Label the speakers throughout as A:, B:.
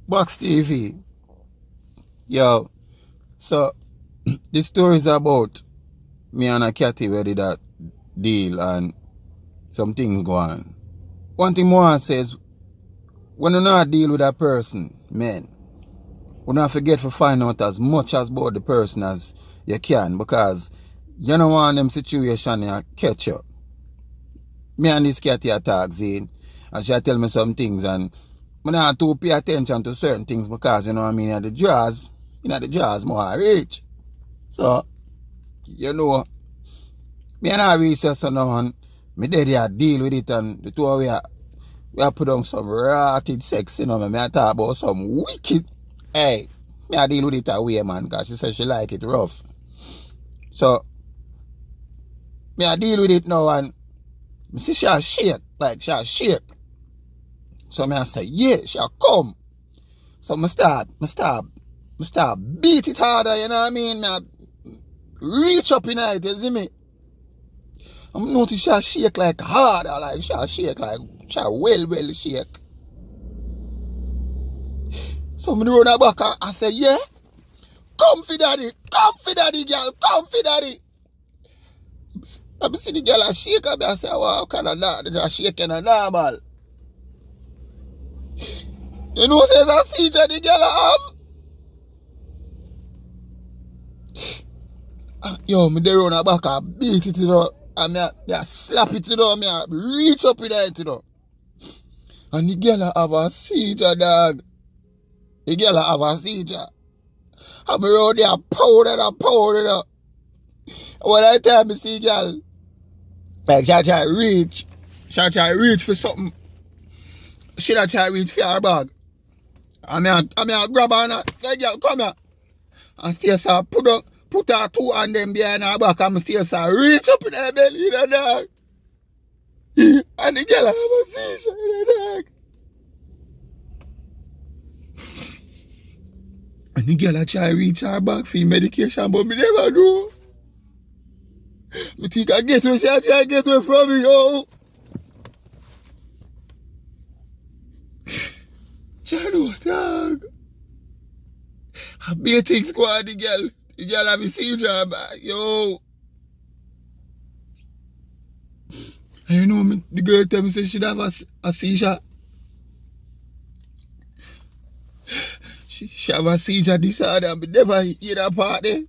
A: Boxtv. Yo, so the story is about me and a catty where did that deal and some things go on. One thing more says, when you not deal with a person, man, you not forget to find out as much as about the person as you can, because you don't want them situation to catch up. Me and this catty attack Zane, and she tell me some things, and I not to pay attention to certain things because, you know what I mean, the jaws more rich. So, you know, me and I research now and me there deal with it, and the two of we are put on some rotted sex, you know, me I talk about some wicked, hey, me I deal with it away, man, because she says she like it rough. So, me I deal with it now and me see she shake, like she shake. So me I say, yeah, she'll come. So me start beat it harder, you know what I mean? Me reach up in it, you see me? I notice she'll shake like harder, like she'll shake like, she'll well shake. So me run her back, I say, yeah, come for daddy, girl, come for daddy. I see the girl shake, I say, wow, kind of that, they're shaking a normal. You know, says a seizure the girl have. Yo, me there run her back, I beat it, you know, and me slap it, you know, me reach up in it, you know. And the girl have a seizure, dog. The girl have a seizure. And me round there pounded, you know. When I tell me see girl, like she try reach for something. She try reach for her bag. I mean, grab her and hey girl, come here. And still put her two hand them behind her back and still reach up in her belly, you know, dog. And the girl have a seizure, you know, dog. And the girl try reach her back for medication, but me never do. Me think I get where she try to get away from me, yo. Shadow, dog. I be things go on the girl. The girl have a seizure, yo. And you know me, the girl tell me say she have a seizure. She have a seizure disorder and we never hear that part there.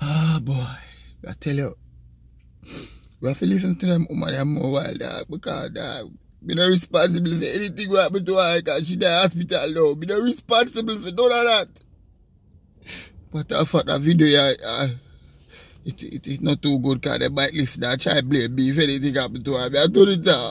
A: Ah, boy. I tell you. We have to listen to them woman more while, dog, because, dog, we not responsible for anything what happen to her because she in the hospital now. We not responsible for none of that. But I thought that video, it is not too good because they might listen and try blame me if anything happen to her. I told it to her.